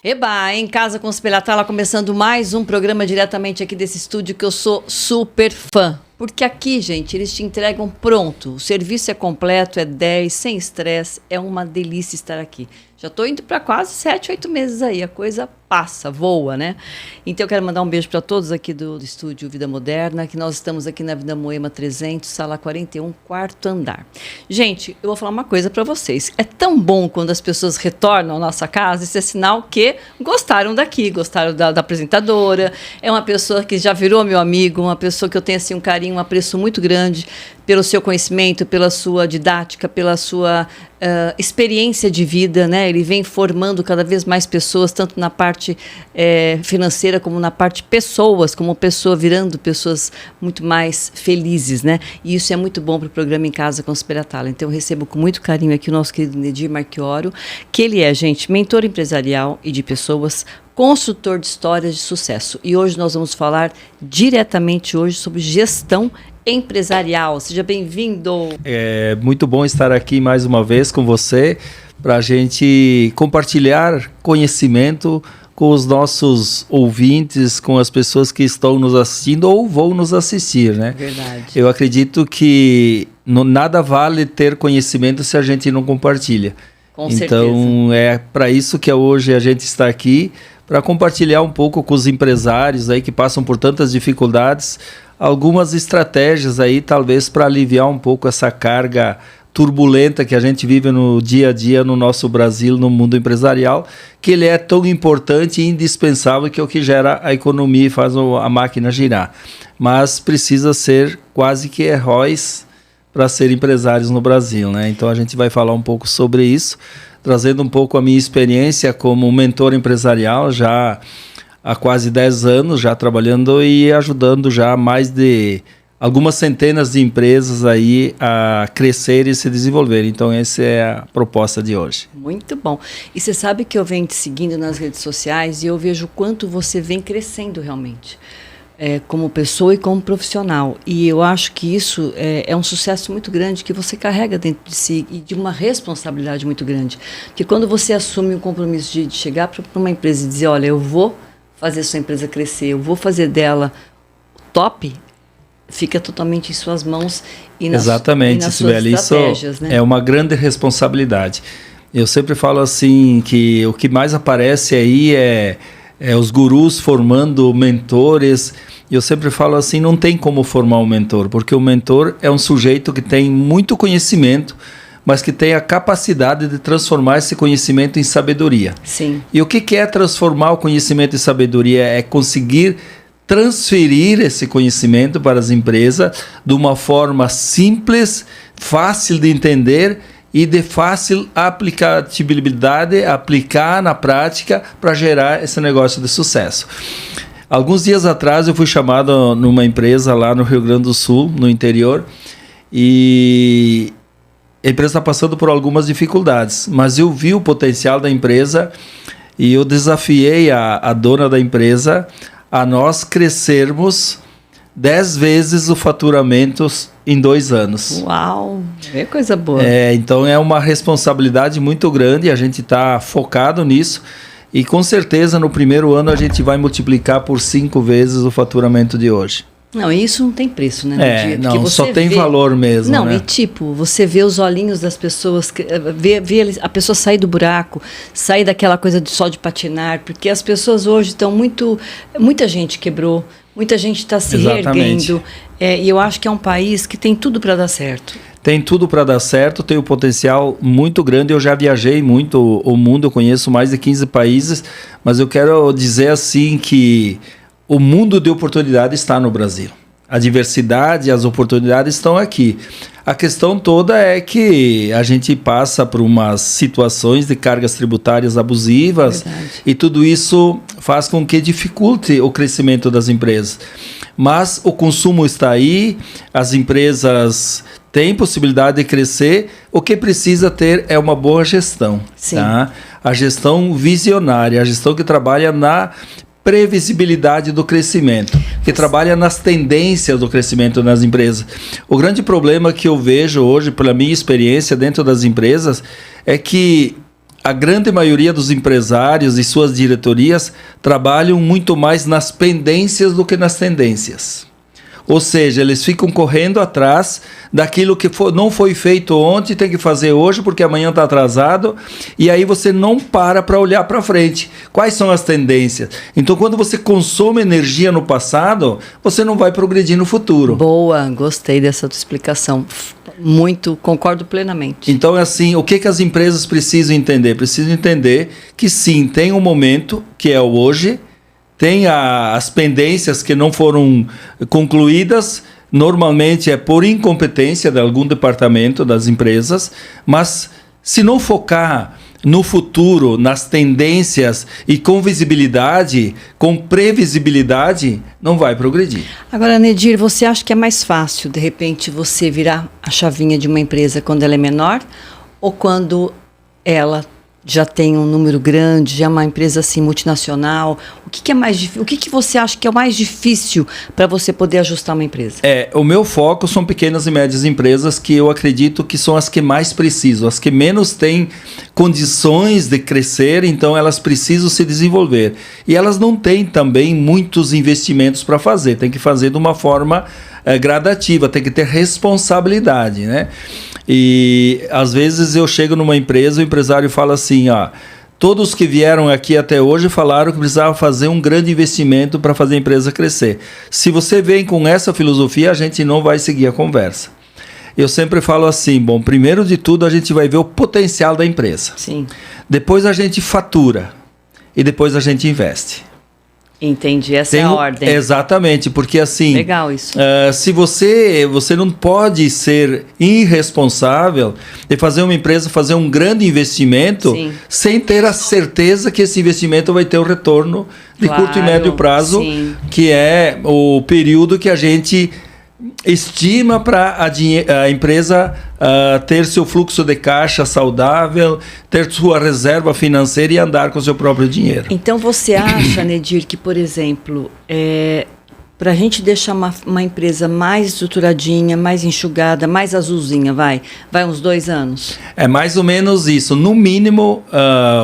Eba, em Casa com os Pelatala, começando mais um programa diretamente aqui desse estúdio que eu sou super fã. Porque aqui, gente, eles te entregam pronto. O serviço é completo, é 10, sem estresse. É uma delícia estar aqui. Já estou indo para quase 7, 8 meses aí. A coisa passa, voa, né? Então eu quero mandar um beijo para todos aqui do estúdio Vida Moderna, que nós estamos aqui na Vida Moema 300, sala 41, quarto andar. Gente, eu vou falar uma coisa para vocês. É tão bom quando as pessoas retornam à nossa casa, isso é sinal que gostaram daqui, gostaram da apresentadora. É uma pessoa que já virou meu amigo, uma pessoa que eu tenho assim um carinho, um apreço muito grande pelo seu conhecimento, pela sua didática, pela sua experiência de vida, né? Ele vem formando cada vez mais pessoas, tanto na parte financeira como na parte pessoas, como pessoa, virando pessoas muito mais felizes, né? E isso é muito bom para o programa Em Casa com os Pelatala. Então eu recebo com muito carinho aqui o nosso querido Nedir Marchioro, que ele é, gente, mentor empresarial e de pessoas, consultor de histórias de sucesso. E hoje nós vamos falar diretamente hoje sobre gestão empresarial. Seja bem-vindo. É muito bom estar aqui mais uma vez com você para a gente compartilhar conhecimento com os nossos ouvintes, com as pessoas que estão nos assistindo ou vão nos assistir, né? Verdade. Eu acredito que nada vale ter conhecimento se a gente não compartilha. Com certeza. Então é para isso que hoje a gente está aqui, para compartilhar um pouco com os empresários aí que passam por tantas dificuldades, algumas estratégias aí talvez para aliviar um pouco essa carga turbulenta que a gente vive no dia a dia no nosso Brasil, no mundo empresarial, que ele é tão importante e indispensável, que é o que gera a economia e faz a máquina girar. Mas precisa ser quase que heróis para ser empresários no Brasil, né? Então a gente vai falar um pouco sobre isso, trazendo um pouco a minha experiência como mentor empresarial, já há quase 10 anos, já trabalhando e ajudando já mais de algumas centenas de empresas aí a crescer e se desenvolver. Então essa é a proposta de hoje. Muito bom. E você sabe que eu venho te seguindo nas redes sociais e eu vejo o quanto você vem crescendo realmente. Como pessoa e como profissional. E eu acho que isso é um sucesso muito grande que você carrega dentro de si e de uma responsabilidade muito grande. Porque quando você assume o compromisso de chegar para uma empresa e dizer, olha, eu vou fazer sua empresa crescer, eu vou fazer dela top, fica totalmente em suas mãos e nas, exatamente, e nas suas estratégias. Isso, né? É uma grande responsabilidade. Eu sempre falo assim que o que mais aparece aí é os gurus formando mentores. Eu sempre falo assim, não tem como formar um mentor, porque o mentor é um sujeito que tem muito conhecimento, mas que tem a capacidade de transformar esse conhecimento em sabedoria. Sim. E o que é transformar o conhecimento em sabedoria? É conseguir transferir esse conhecimento para as empresas de uma forma simples, fácil de entender e de fácil aplicabilidade, aplicar na prática para gerar esse negócio de sucesso. Alguns dias atrás eu fui chamado numa empresa lá no Rio Grande do Sul, no interior, e a empresa está passando por algumas dificuldades, mas eu vi o potencial da empresa e eu desafiei a dona da empresa a nós crescermos 10 vezes o faturamento em 2 anos. Uau! É coisa boa. Então é uma responsabilidade muito grande, a gente está focado nisso e com certeza no primeiro ano a gente vai multiplicar por 5 vezes o faturamento de hoje. Não, isso não tem preço, né? Não, só tem valor mesmo. Não, né? E tipo, você vê os olhinhos das pessoas, vê a pessoa sair do buraco, sair daquela coisa só de patinar, porque as pessoas hoje estão muita gente quebrou, muita gente está se reerguendo, e eu acho que é um país que tem tudo para dar certo. Tem tudo para dar certo, tem um potencial muito grande. Eu já viajei muito o mundo, eu conheço mais de 15 países, mas eu quero dizer assim que o mundo de oportunidade está no Brasil. A diversidade, as oportunidades estão aqui. A questão toda é que a gente passa por umas situações de cargas tributárias abusivas. Verdade. E tudo isso faz com que dificulte o crescimento das empresas. Mas o consumo está aí, as empresas têm possibilidade de crescer, o que precisa ter é uma boa gestão. Sim. Tá? A gestão visionária, a gestão que trabalha na previsibilidade do crescimento, que trabalha nas tendências do crescimento nas empresas. O grande problema que eu vejo hoje, pela minha experiência dentro das empresas, é que a grande maioria dos empresários e suas diretorias trabalham muito mais nas pendências do que nas tendências. Ou seja, eles ficam correndo atrás daquilo que não foi feito ontem, tem que fazer hoje porque amanhã está atrasado, e aí você não para olhar para frente. Quais são as tendências? Então, quando você consome energia no passado, você não vai progredir no futuro. Boa, gostei dessa tua explicação. Muito, concordo plenamente. Então, assim, o que as empresas precisam entender? Precisam entender que sim, tem um momento, que é o hoje, tem as pendências que não foram concluídas, normalmente é por incompetência de algum departamento das empresas, mas se não focar no futuro, nas tendências e com visibilidade, com previsibilidade, não vai progredir. Agora, Nedir, você acha que é mais fácil, de repente, você virar a chavinha de uma empresa quando ela é menor ou quando ela já tem um número grande, já é uma empresa assim multinacional? O que é mais difícil? O que você acha que é o mais difícil para você poder ajustar uma empresa? O meu foco são pequenas e médias empresas, que eu acredito que são as que mais precisam, as que menos têm condições de crescer, então elas precisam se desenvolver. E elas não têm também muitos investimentos para fazer, tem que fazer de uma forma gradativa, tem que ter responsabilidade, né? E às vezes eu chego numa empresa, o empresário fala assim, todos que vieram aqui até hoje falaram que precisava fazer um grande investimento para fazer a empresa crescer. Se você vem com essa filosofia, a gente não vai seguir a conversa. Eu sempre falo assim, bom, primeiro de tudo a gente vai ver o potencial da empresa. Sim. Depois a gente fatura e depois a gente investe. Entendi, essa é a ordem. Exatamente, porque assim... Legal isso. Se você não pode ser irresponsável de fazer uma empresa fazer um grande investimento, sim, sem ter a certeza que esse investimento vai ter o retorno de curto e médio prazo, sim, que é o período que a gente estima para a empresa ter seu fluxo de caixa saudável, ter sua reserva financeira e andar com seu próprio dinheiro. Então você acha, Nedir, que, por exemplo, para a gente deixar uma empresa mais estruturadinha, mais enxugada, mais azulzinha, vai uns 2 anos? É mais ou menos isso. No mínimo,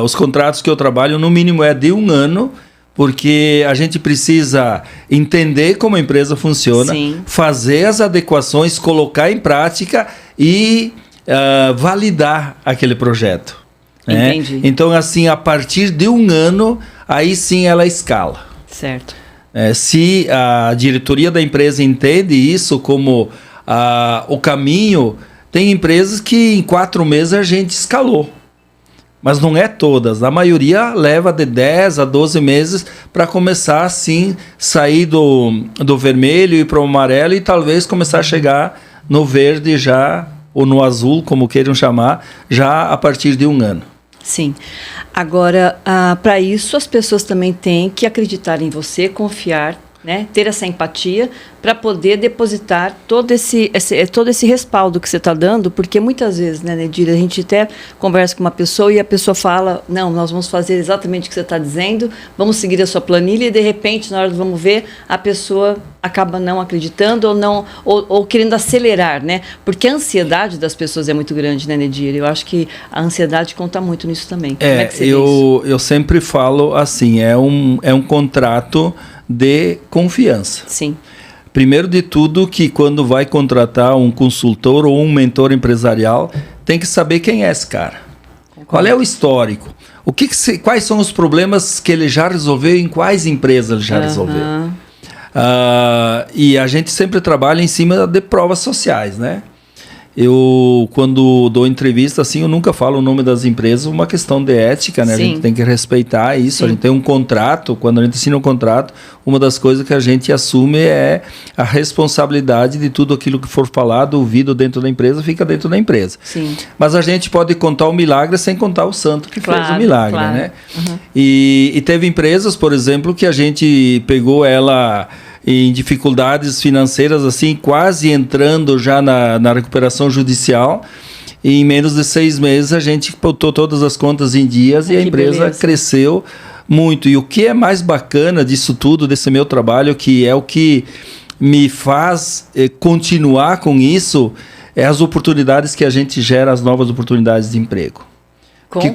os contratos que eu trabalho, no mínimo é de 1 ano, porque a gente precisa entender como a empresa funciona, sim, fazer as adequações, colocar em prática e validar aquele projeto. Entendi. Né? Então, assim, a partir de 1 ano, aí sim ela escala. Certo. Se a diretoria da empresa entende isso como o caminho, tem empresas que em 4 meses a gente escalou. Mas não é todas, a maioria leva de 10 a 12 meses para começar assim, sair do vermelho e para o amarelo e talvez começar a chegar no verde já, ou no azul, como queiram chamar, já a partir de 1 ano. Sim. Agora, para isso as pessoas também têm que acreditar em você, confiar, né? Ter essa empatia para poder depositar todo esse respaldo que você está dando, porque muitas vezes, né, Nedir, a gente até conversa com uma pessoa e a pessoa fala, não, nós vamos fazer exatamente o que você está dizendo, vamos seguir a sua planilha, e de repente, na hora do vamos ver, a pessoa acaba não acreditando ou querendo acelerar, né? Porque a ansiedade das pessoas é muito grande, né, Nedir? Eu acho que a ansiedade conta muito nisso também. Como é que você vê isso? Eu sempre falo assim, é um contrato de confiança. Sim. Primeiro de tudo, que quando vai contratar um consultor ou um mentor empresarial, tem que saber quem é esse cara. Concordo. Qual é o histórico? Quais são os problemas que ele já resolveu, em quais empresas ele já resolveu? E a gente sempre trabalha em cima de provas sociais, né? Eu, quando dou entrevista, assim, eu nunca falo o nome das empresas, uma questão de ética, né? Sim. A gente tem que respeitar isso. Sim. A gente tem um contrato, quando a gente assina um contrato, uma das coisas que a gente assume é a responsabilidade de tudo aquilo que for falado, ouvido dentro da empresa, fica dentro da empresa. Sim. Mas a gente pode contar o milagre sem contar o santo que fez o milagre, claro, né? Uhum. E teve empresas, por exemplo, que a gente pegou ela em dificuldades financeiras, assim, quase entrando já na recuperação judicial, e em menos de 6 meses a gente botou todas as contas em dias e a empresa cresceu muito. E o que é mais bacana disso tudo, desse meu trabalho, que é o que me faz continuar com isso, é as oportunidades que a gente gera, as novas oportunidades de emprego. Que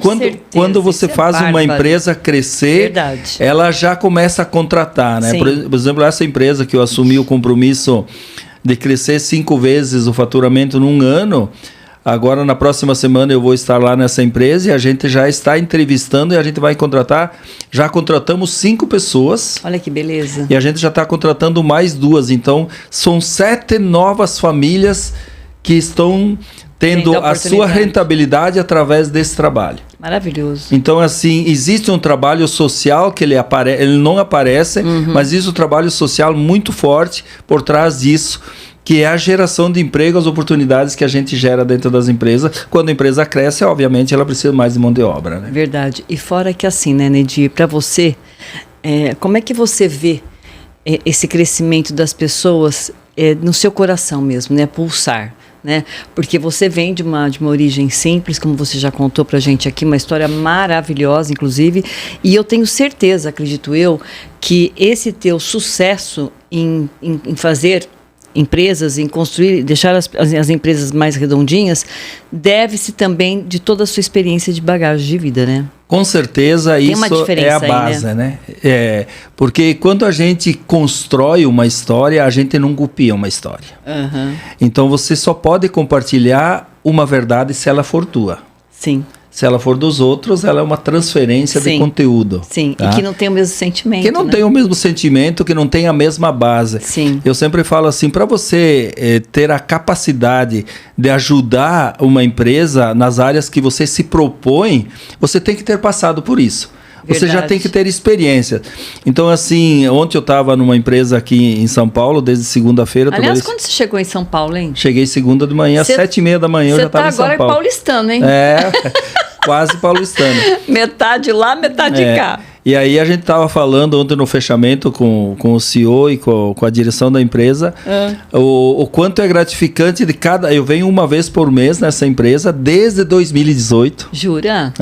quando você faz uma empresa crescer, ela já começa a contratar, né? Por exemplo, essa empresa que eu assumi o compromisso de crescer 5 vezes o faturamento num ano, agora na próxima semana eu vou estar lá nessa empresa e a gente já está entrevistando e a gente vai contratar, já contratamos 5 pessoas. Olha que beleza. E a gente já está contratando mais 2, então são 7 novas famílias que estão tendo a sua rentabilidade através desse trabalho. Maravilhoso. Então, assim, existe um trabalho social que ele não aparece, mas existe um trabalho social muito forte por trás disso, que é a geração de emprego, as oportunidades que a gente gera dentro das empresas. Quando a empresa cresce, obviamente, ela precisa mais de mão de obra, né? Verdade. E fora que assim, né, Nedir, para você, como é que você vê esse crescimento das pessoas no seu coração mesmo, né? Pulsar. Né? Porque você vem de uma origem simples, como você já contou pra gente aqui, uma história maravilhosa, inclusive, e eu tenho certeza, acredito eu, que esse teu sucesso em fazer empresas, em construir, deixar as empresas mais redondinhas, deve-se também de toda a sua experiência de bagagem de vida, né? Com certeza, tem isso é a base, aí, né? Porque quando a gente constrói uma história, a gente não copia uma história. Então você só pode compartilhar uma verdade se ela for tua. Sim. Se ela for dos outros, ela é uma transferência de conteúdo. Sim, tá? E que não tem o mesmo sentimento. Que não tem o mesmo sentimento, que não tem a mesma base. Sim. Eu sempre falo assim, para você ter a capacidade de ajudar uma empresa nas áreas que você se propõe, você tem que ter passado por isso. Você já tem que ter experiência. Então, assim, ontem eu estava numa empresa aqui em São Paulo, desde segunda-feira. Aliás, quando você chegou em São Paulo, hein? Cheguei segunda de manhã, às 7h30 da manhã, eu já estava em São Paulo. Você tá agora paulistano, hein? Quase paulistano. Metade lá, metade cá. E aí a gente estava falando ontem no fechamento com o CEO e com a direção da empresa, o quanto é gratificante de cada... Eu venho uma vez por mês nessa empresa desde 2018. Jura?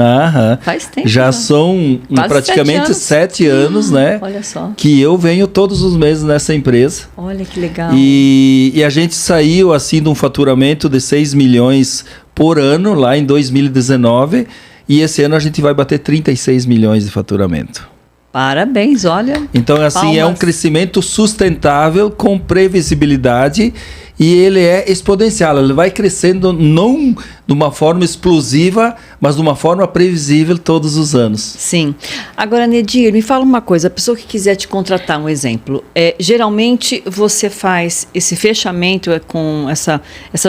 Faz tempo. Já são praticamente 7 anos, né? Olha só. Que eu venho todos os meses nessa empresa. Olha que legal. E a gente saiu assim de um faturamento de 6 milhões por ano lá em 2019. E esse ano a gente vai bater 36 milhões de faturamento. Parabéns, olha. Então, assim, palmas. É um crescimento sustentável, com previsibilidade, e ele é exponencial. Ele vai crescendo não de uma forma explosiva, mas de uma forma previsível todos os anos. Sim. Agora, Nedir, me fala uma coisa. A pessoa que quiser te contratar, um exemplo. Geralmente, você faz esse fechamento com essa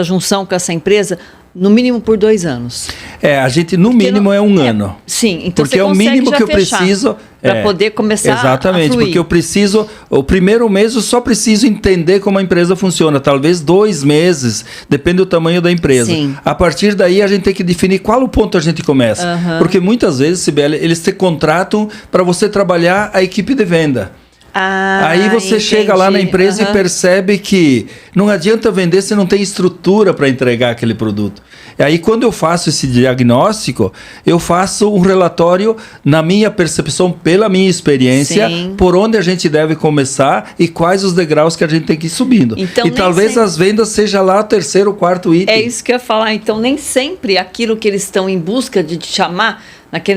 junção com essa empresa... No mínimo por 2 anos. A gente no mínimo é 1 ano. Sim, então porque é o mínimo que eu preciso para poder começar exatamente, a fluir. Porque eu preciso, o primeiro mês eu só preciso entender como a empresa funciona, talvez 2 meses, depende do tamanho da empresa. Sim. A partir daí a gente tem que definir qual o ponto a gente começa. Porque muitas vezes, Sibeli, eles te contratam para você trabalhar a equipe de venda. Aí você chega lá na empresa e percebe que não adianta vender se não tem estrutura para entregar aquele produto. E aí quando eu faço esse diagnóstico, eu faço um relatório na minha percepção, pela minha experiência, por onde a gente deve começar e quais os degraus que a gente tem que ir subindo. Então, e talvez as vendas seja lá o 3º, 4º item. É isso que eu ia falar. Então nem sempre aquilo que eles estão em busca de te chamar...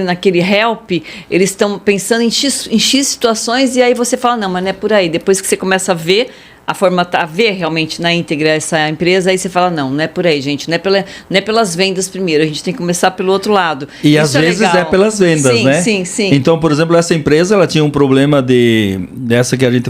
Naquele help, eles estão pensando em X situações e aí você fala, não, mas não é por aí. Depois que você começa a ver, a ver realmente na íntegra essa empresa, aí você fala, não é por aí, gente, não é pelas vendas primeiro, a gente tem que começar pelo outro lado. E isso às vezes é pelas vendas, né? Sim. Então, por exemplo, essa empresa, ela tinha um problema dessa que a gente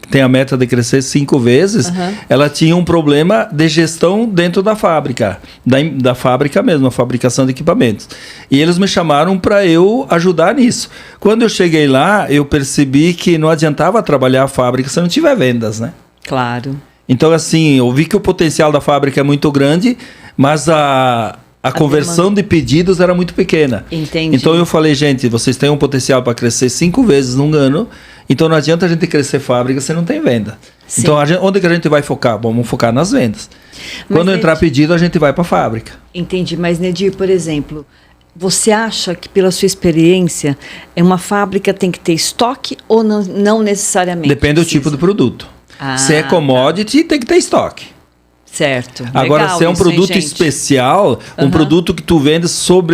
que tem a meta de crescer 5 vezes, ela tinha um problema de gestão dentro da fábrica, da fábrica mesmo, a fabricação de equipamentos. E eles me chamaram para eu ajudar nisso. Quando eu cheguei lá, eu percebi que não adiantava trabalhar a fábrica se não tiver vendas, né? Claro. Então, assim, eu vi que o potencial da fábrica é muito grande, mas a conversão de pedidos era muito pequena. Entendi. Então, eu falei, gente, vocês têm um potencial para crescer 5 vezes num ano, então não adianta a gente crescer fábrica se não tem venda. Sim. Então, onde que a gente vai focar? Bom, vamos focar nas vendas. Mas quando entrar pedido, a gente vai para a fábrica. Entendi. Mas, Nedir, por exemplo... Você acha que, pela sua experiência, uma fábrica tem que ter estoque ou não necessariamente? Depende do tipo do produto. Se é commodity, tem que ter estoque. Certo. Agora, Legal se é um isso, hein, produto gente? especial, um produto que tu vende sob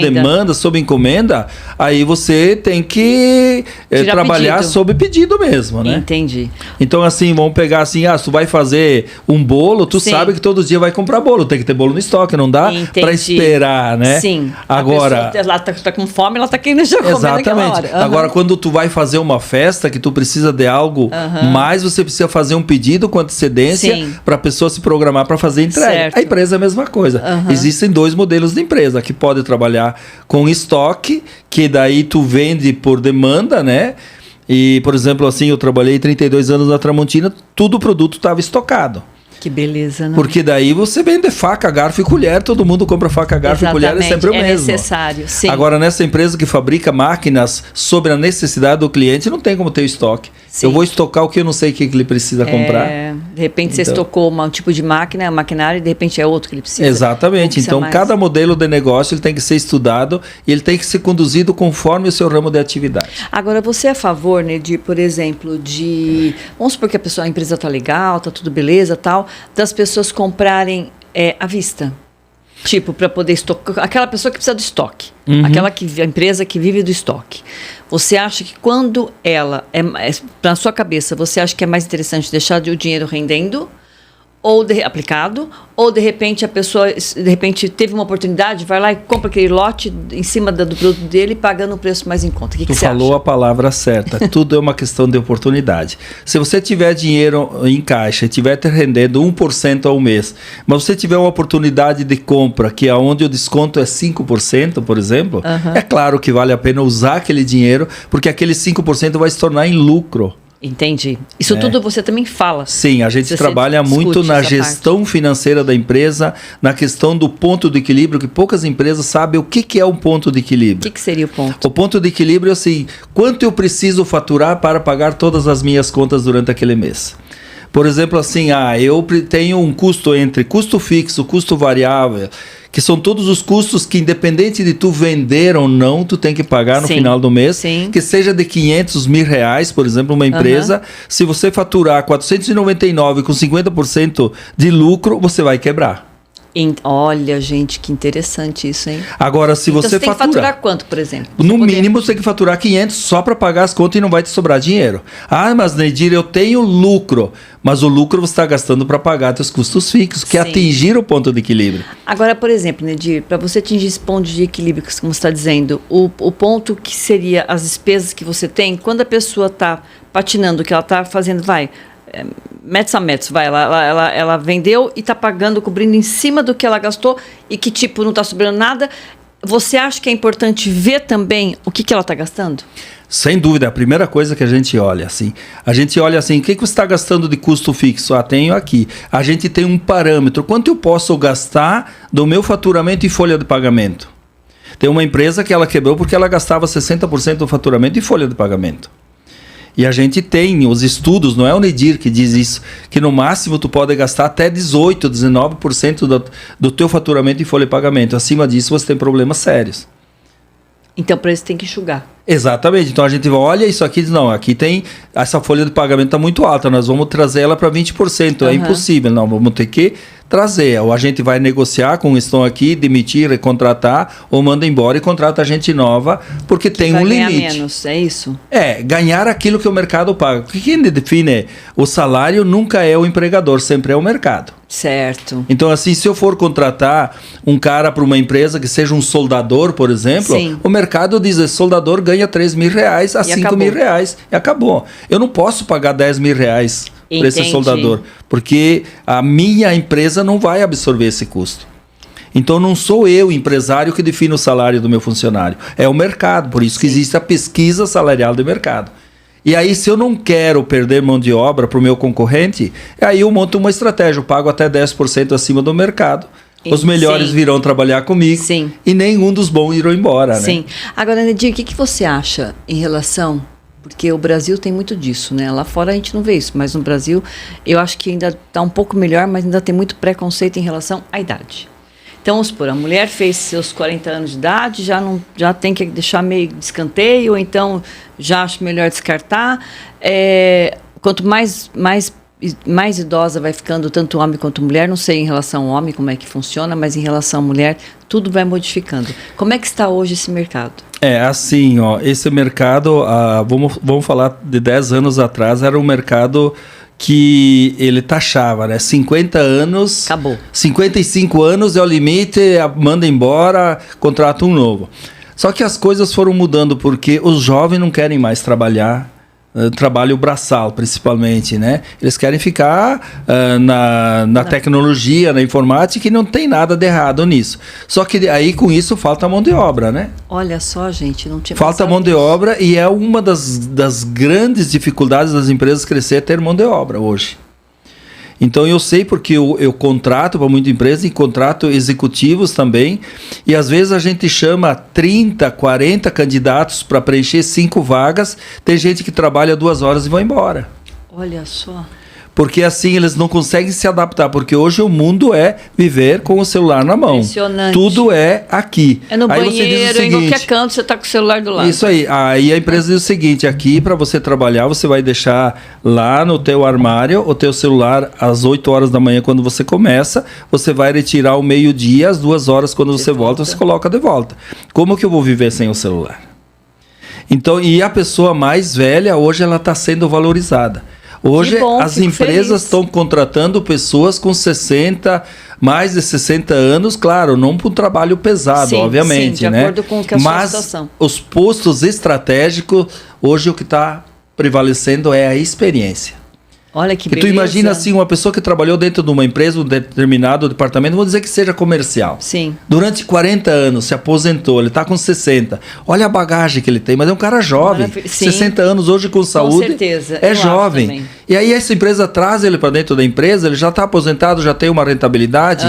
demanda, sob encomenda, aí você tem que trabalhar pedido. sob pedido mesmo, né? Entendi. Então, assim, vamos pegar assim, se tu vai fazer um bolo, tu Sim. sabe que todo dia vai comprar bolo, tem que ter bolo no estoque, não dá para esperar, né? Sim. Agora, a pessoa, ela tá com fome, ela tá querendo já comer naquela hora. exatamente. Agora, quando tu vai fazer uma festa, que tu precisa de algo mais, você precisa fazer um pedido com antecedência para a pessoa se programar para fazer entrega. Certo. A empresa é a mesma coisa. Existem dois modelos de empresa, que pode trabalhar com estoque, que daí tu vende por demanda, né? E, por exemplo, assim, eu trabalhei 32 anos na Tramontina, tudo o produto estava estocado. Que beleza, né? Porque daí você vende faca, garfo e colher, todo mundo compra faca, garfo e colher, é sempre o mesmo. É necessário, sim. Agora, nessa empresa que fabrica máquinas sobre a necessidade do cliente, não tem como ter o estoque. Sim. Eu vou estocar o que eu não sei o que ele precisa comprar. De repente você estocou um tipo de máquina, maquinário, e de repente é outro que ele precisa. Exatamente. Então, cada modelo de negócio ele tem que ser estudado e ele tem que ser conduzido conforme o seu ramo de atividade. Agora, você é a favor, né, de, por exemplo, vamos supor que a empresa está legal, está tudo beleza, tal, das pessoas comprarem à vista? Tipo, para poder estocar, aquela pessoa que precisa do estoque, a empresa que vive do estoque. Você acha que quando na sua cabeça, você acha que é mais interessante deixar o dinheiro rendendo, ou aplicado, ou de repente a pessoa teve uma oportunidade, vai lá e compra aquele lote em cima do produto dele, pagando um preço mais em conta. O que você acha? Tu falou a palavra certa. Tudo é uma questão de oportunidade. Se você tiver dinheiro em caixa e estiver te rendendo 1% ao mês, mas você tiver uma oportunidade de compra que é onde o desconto é 5%, por exemplo, é claro que vale a pena usar aquele dinheiro, porque aquele 5% vai se tornar em lucro. Entendi. Isso tudo você também fala. Sim, a gente trabalha muito na gestão financeira da empresa, na questão do ponto de equilíbrio, que poucas empresas sabem o que é um ponto de equilíbrio. O que seria o ponto? O ponto de equilíbrio é assim, quanto eu preciso faturar para pagar todas as minhas contas durante aquele mês. Por exemplo, assim, eu tenho um custo entre custo fixo, custo variável, que são todos os custos que, independente de tu vender ou não, tu tem que pagar no final do mês, que seja de 500 mil reais, por exemplo, uma empresa, se você faturar 499 com 50% de lucro, você vai quebrar. Olha, gente, que interessante isso, hein? Agora, se então, você tem que faturar quanto, por exemplo? No mínimo, você tem que faturar 500 só para pagar as contas e não vai te sobrar dinheiro. Mas, Nedir, eu tenho lucro. Mas o lucro você está gastando para pagar seus custos fixos, que é atingir o ponto de equilíbrio. Agora, por exemplo, Nedir, para você atingir esse ponto de equilíbrio, como você está dizendo, o ponto que seria as despesas que você tem, quando a pessoa está patinando, que ela está fazendo, metros a metros, ela vendeu e está pagando, cobrindo em cima do que ela gastou e que, tipo, não está sobrando nada. Você acha que é importante ver também o que ela está gastando? Sem dúvida, a primeira coisa que a gente olha, assim, o que você está gastando de custo fixo? Tenho aqui. A gente tem um parâmetro, quanto eu posso gastar do meu faturamento em folha de pagamento? Tem uma empresa que ela quebrou porque ela gastava 60% do faturamento em folha de pagamento. E a gente tem os estudos, não é o Nedir que diz isso, que no máximo tu pode gastar até 18%, 19% do teu faturamento em folha de pagamento. Acima disso você tem problemas sérios. Então, para isso tem que enxugar. Exatamente. Então a gente olha isso aqui e diz, não, aqui tem, essa folha de pagamento está muito alta, nós vamos trazer ela para 20%. É impossível, não, vamos ter que trazer. Ou a gente vai negociar com estão aqui, demitir, contratar, ou manda embora e contrata gente nova, porque tem um limite. Ganhar menos, é isso? Ganhar aquilo que o mercado paga. Porque quem define o salário nunca é o empregador, sempre é o mercado. Certo. Então, assim, se eu for contratar um cara para uma empresa que seja um soldador, por exemplo, o mercado diz, esse soldador ganha 3 mil reais a 5 mil reais. E acabou. Eu não posso pagar 10 mil reais para esse soldador, porque a minha empresa não vai absorver esse custo. Então não sou eu, empresário, que defino o salário do meu funcionário. É o mercado, por isso que existe a pesquisa salarial do mercado. E aí, se eu não quero perder mão de obra para o meu concorrente, aí eu monto uma estratégia, eu pago até 10% acima do mercado. Os melhores virão trabalhar comigo e nenhum dos bons irão embora. Sim. Agora, Nedir, o que você acha em relação... Porque o Brasil tem muito disso, né? Lá fora a gente não vê isso, mas no Brasil eu acho que ainda está um pouco melhor, mas ainda tem muito preconceito em relação à idade. Então, vamos supor, a mulher fez seus 40 anos de idade, já tem que deixar meio de escanteio, ou então já acho melhor descartar. Quanto mais mais idosa vai ficando, tanto homem quanto mulher, não sei em relação ao homem como é que funciona, mas em relação à mulher, tudo vai modificando. Como é que está hoje esse mercado? Assim, esse mercado, vamos falar de 10 anos atrás, era um mercado que ele taxava, né? 50 anos... Acabou. 55 anos é o limite, manda embora, contrata um novo. Só que as coisas foram mudando porque os jovens não querem mais trabalhar, trabalho braçal principalmente, né? Eles querem ficar na tecnologia, na informática, e não tem nada de errado nisso. Só que aí com isso falta mão de obra, né? Olha só, gente, não tinha falta mão de obra, e é uma das grandes dificuldades das empresas crescer, ter mão de obra hoje. Então eu sei porque eu contrato para muita empresa e contrato executivos também, e às vezes a gente chama 30, 40 candidatos para preencher 5 vagas, tem gente que trabalha 2 horas e vai embora. Olha só. Porque assim eles não conseguem se adaptar, porque hoje o mundo é viver com o celular na mão. Impressionante. Tudo é aqui. É no banheiro, em qualquer canto, você está com o celular do lado. Isso aí. Aí a empresa diz o seguinte, aqui para você trabalhar, você vai deixar lá no teu armário o teu celular às 8 horas da manhã quando você começa, você vai retirar ao meio-dia, às 2 horas quando você volta, você coloca de volta. Como que eu vou viver sem o celular? Então, e a pessoa mais velha, hoje ela está sendo valorizada. Hoje as empresas estão contratando pessoas com 60, mais de 60 anos, claro, não para um trabalho pesado, obviamente, de acordo com a sua situação. Os postos estratégicos, hoje o que está prevalecendo é a experiência. Olha que beleza. E tu imagina assim, uma pessoa que trabalhou dentro de uma empresa, um determinado departamento, vamos dizer que seja comercial. Sim. Durante 40 anos, se aposentou, ele está com 60. Olha a bagagem que ele tem, mas é um cara jovem. 60 anos hoje com saúde. Com certeza. É jovem. E aí essa empresa traz ele para dentro da empresa, ele já está aposentado, já tem uma rentabilidade,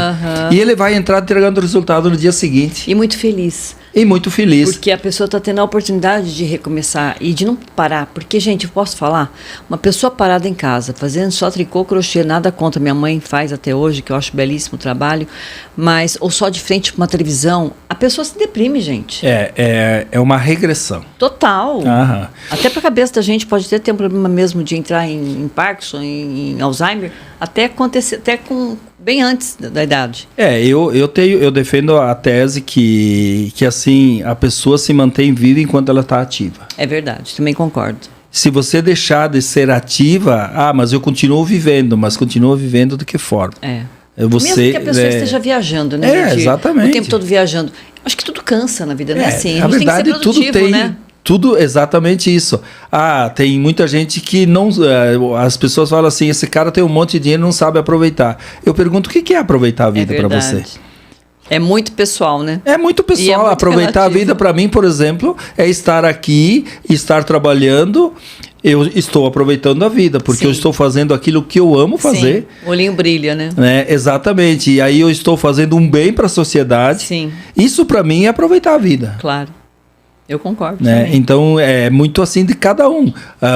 e ele vai entrar entregando o resultado no dia seguinte. E muito feliz. E muito feliz. Porque a pessoa está tendo a oportunidade de recomeçar e de não parar. Porque, gente, eu posso falar, uma pessoa parada em casa, fazendo só tricô, crochê, nada contra, minha mãe faz até hoje, que eu acho belíssimo o trabalho, mas, ou só de frente para uma televisão, a pessoa se deprime, gente. É uma regressão. Total. Aham. Até para a cabeça da gente pode ter um problema mesmo de entrar em Parkinson, em Alzheimer, até acontecer, até com bem antes da idade. Eu defendo a tese que assim, a pessoa se mantém viva enquanto ela está ativa. É verdade, também concordo. Se você deixar de ser ativa, mas eu continuo vivendo, mas continuo vivendo de que forma? Mesmo que a pessoa esteja viajando, né? Exatamente. O tempo todo viajando. Acho que tudo cansa na vida, não é assim? A gente verdade, tem que ser produtivo, tudo tem, né? Tudo exatamente isso. Tem muita gente que não... as pessoas falam assim, esse cara tem um monte de dinheiro e não sabe aproveitar. Eu pergunto, o que é aproveitar a vida para você? É muito pessoal, né? É muito pessoal. Muito aproveitar relativo. A vida para mim, por exemplo, é estar aqui, estar trabalhando. Eu estou aproveitando a vida, porque eu estou fazendo aquilo que eu amo fazer. Sim. O olhinho brilha, né? Exatamente. E aí eu estou fazendo um bem para a sociedade. Sim. Isso para mim é aproveitar a vida. Claro. Eu concordo. Então é muito assim de cada um.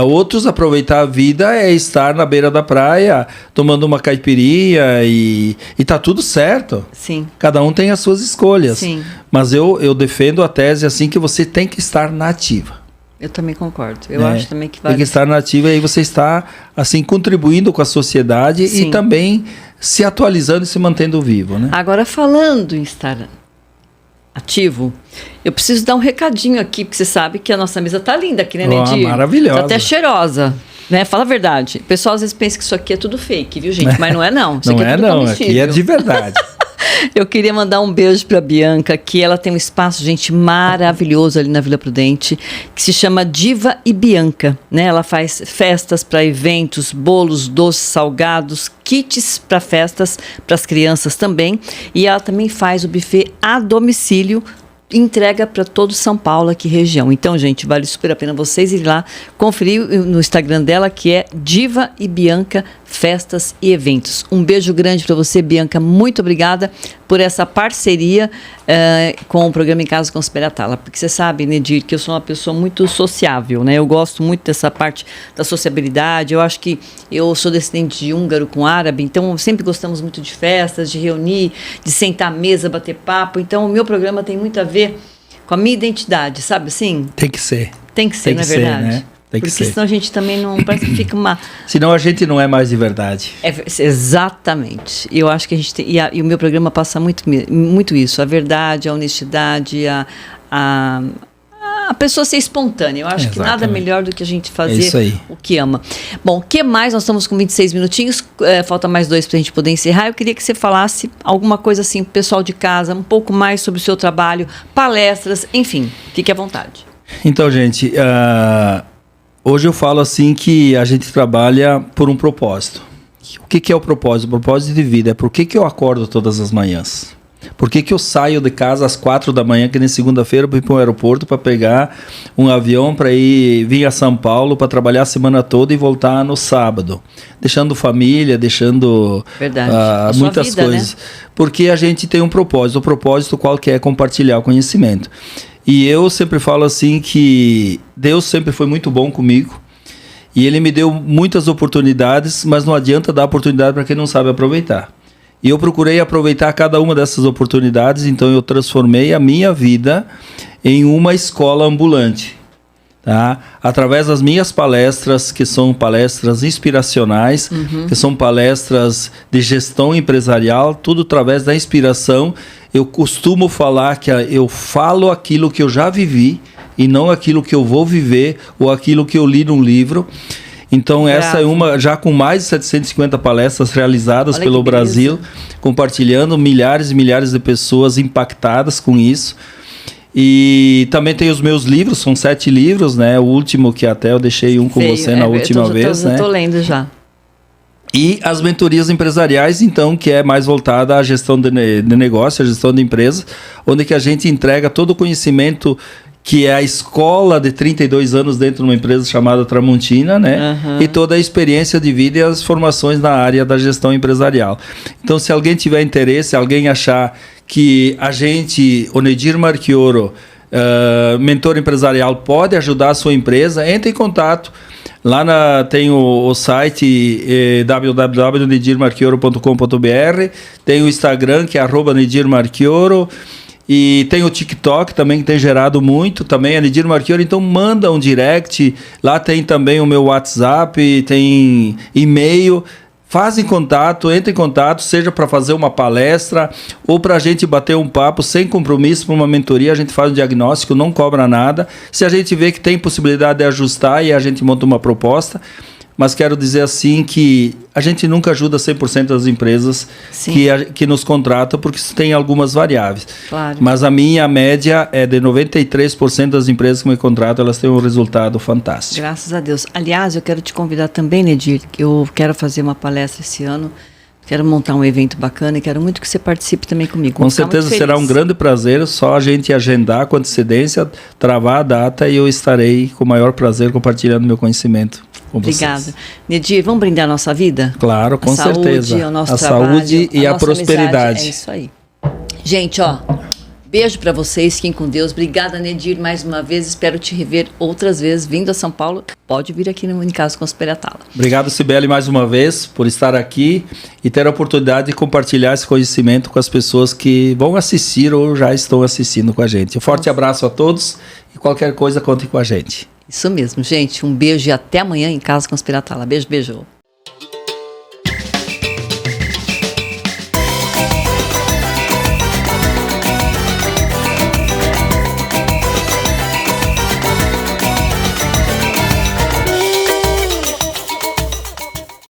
Outros aproveitar a vida é estar na beira da praia, tomando uma caipirinha e tá tudo certo. Sim. Cada um tem as suas escolhas. Sim. Mas eu defendo a tese assim que você tem que estar na ativa. Eu também concordo. Eu acho também que vale. Tem que estar na ativa e aí você está assim contribuindo com a sociedade e também se atualizando e se mantendo vivo, né? Agora falando em estar ativo, eu preciso dar um recadinho aqui, porque você sabe que a nossa mesa tá linda aqui, né, Nedir? Maravilhosa. Tá até cheirosa, né? Fala a verdade. O pessoal às vezes pensa que isso aqui é tudo fake, viu, gente? Mas não é não. Isso não aqui é não, aqui é de verdade. Eu queria mandar um beijo para Bianca, que ela tem um espaço, gente, maravilhoso ali na Vila Prudente, que se chama Diva e Bianca, né? Ela faz festas para eventos, bolos, doces, salgados, kits para festas, para as crianças também. E ela também faz o buffet a domicílio, entrega para todo São Paulo, aqui região. Então, gente, vale super a pena vocês irem lá conferir no Instagram dela, que é Diva e Bianca Festas e Eventos. Um beijo grande para você, Bianca. Muito obrigada por essa parceria com o programa Em Casa com os Peratala. Porque você sabe, Nedir, que eu sou uma pessoa muito sociável, né? Eu gosto muito dessa parte da sociabilidade. Eu acho que eu sou descendente de húngaro com árabe, então sempre gostamos muito de festas, de reunir, de sentar à mesa, bater papo. Então o meu programa tem muito a ver com a minha identidade, sabe assim? Tem que ser. Tem que ser, não é verdade? Né? Tem que Porque ser. senão a gente também não... Parece que fica uma... Senão a gente não é mais de verdade. Exatamente. Eu acho que a gente tem... E o meu programa passa muito isso. A verdade, a honestidade, a pessoa ser espontânea. Eu acho que nada melhor do que a gente fazer o que ama. Bom, o que mais? Nós estamos com 26 minutinhos. Falta mais 2 para a gente poder encerrar. Eu queria que você falasse alguma coisa assim pro pessoal de casa, um pouco mais sobre o seu trabalho, palestras, enfim. Fique à vontade. Então, gente, hoje eu falo assim que a gente trabalha por um propósito. O que é o propósito? O propósito de vida é por que eu acordo todas as manhãs. Por que eu saio de casa às 4 da manhã, que nem segunda-feira, para ir para o aeroporto, para pegar um avião para vir a São Paulo, para trabalhar a semana toda e voltar no sábado? Deixando família, deixando muitas vida, coisas. Né? Porque a gente tem um propósito. O propósito qual que é? Compartilhar o conhecimento. E eu sempre falo assim que Deus sempre foi muito bom comigo. E Ele me deu muitas oportunidades, mas não adianta dar oportunidade para quem não sabe aproveitar. E eu procurei aproveitar cada uma dessas oportunidades, então eu transformei a minha vida em uma escola ambulante. Tá? Através das minhas palestras, que são palestras inspiracionais, que são palestras de gestão empresarial, tudo através da inspiração. Eu costumo falar que eu falo aquilo que eu já vivi e não aquilo que eu vou viver ou aquilo que eu li num livro. Então essa é uma, já com mais de 750 palestras realizadas pelo Brasil, compartilhando, milhares e milhares de pessoas impactadas com isso. E também tem os meus livros, são 7 livros, né? O último que até eu deixei com você na última vez, né? Eu tô lendo já. E as mentorias empresariais, então, que é mais voltada à gestão de negócio, à gestão de empresa, onde que a gente entrega todo o conhecimento que é a escola de 32 anos dentro de uma empresa chamada Tramontina, né? E toda a experiência de vida e as formações na área da gestão empresarial. Então, se alguém tiver interesse, se alguém achar que a gente, o Nedir Marchioro, mentor empresarial, pode ajudar a sua empresa, entre em contato. Lá tem o site www.nedirmarchioro.com.br, tem o Instagram, que é @nedirmarchioro, e tem o TikTok também, que tem gerado muito, também é Nedir Marchioro, então manda um direct, lá tem também o meu WhatsApp, tem e-mail, faz em contato, entre em contato, seja para fazer uma palestra ou para a gente bater um papo sem compromisso, para uma mentoria, a gente faz um diagnóstico, não cobra nada, se a gente vê que tem possibilidade de ajustar e a gente monta uma proposta. Mas quero dizer assim que a gente nunca ajuda 100% das empresas que nos contratam, porque isso tem algumas variáveis. Claro. Mas a minha média é de 93% das empresas que me contratam, elas têm um resultado fantástico. Graças a Deus. Aliás, eu quero te convidar também, Nedir, eu quero fazer uma palestra esse ano, quero montar um evento bacana e quero muito que você participe também comigo. Com certeza será um grande prazer, só a gente agendar com antecedência, travar a data e eu estarei com o maior prazer compartilhando meu conhecimento. Obrigada. Nedir, vamos brindar a nossa vida? Claro, com certeza. O nosso a trabalho, saúde e a prosperidade. Amizade. É isso aí. Gente, beijo para vocês, fiquem com Deus. Obrigada, Nedir, mais uma vez. Espero te rever outras vezes. Vindo a São Paulo, pode vir aqui no Em Casa com Spiritala. Obrigado, Cibele, mais uma vez, por estar aqui e ter a oportunidade de compartilhar esse conhecimento com as pessoas que vão assistir ou já estão assistindo com a gente. Um forte abraço a todos e qualquer coisa, contem com a gente. Isso mesmo, gente. Um beijo e até amanhã em Casa com Spiritala. Beijo, beijo.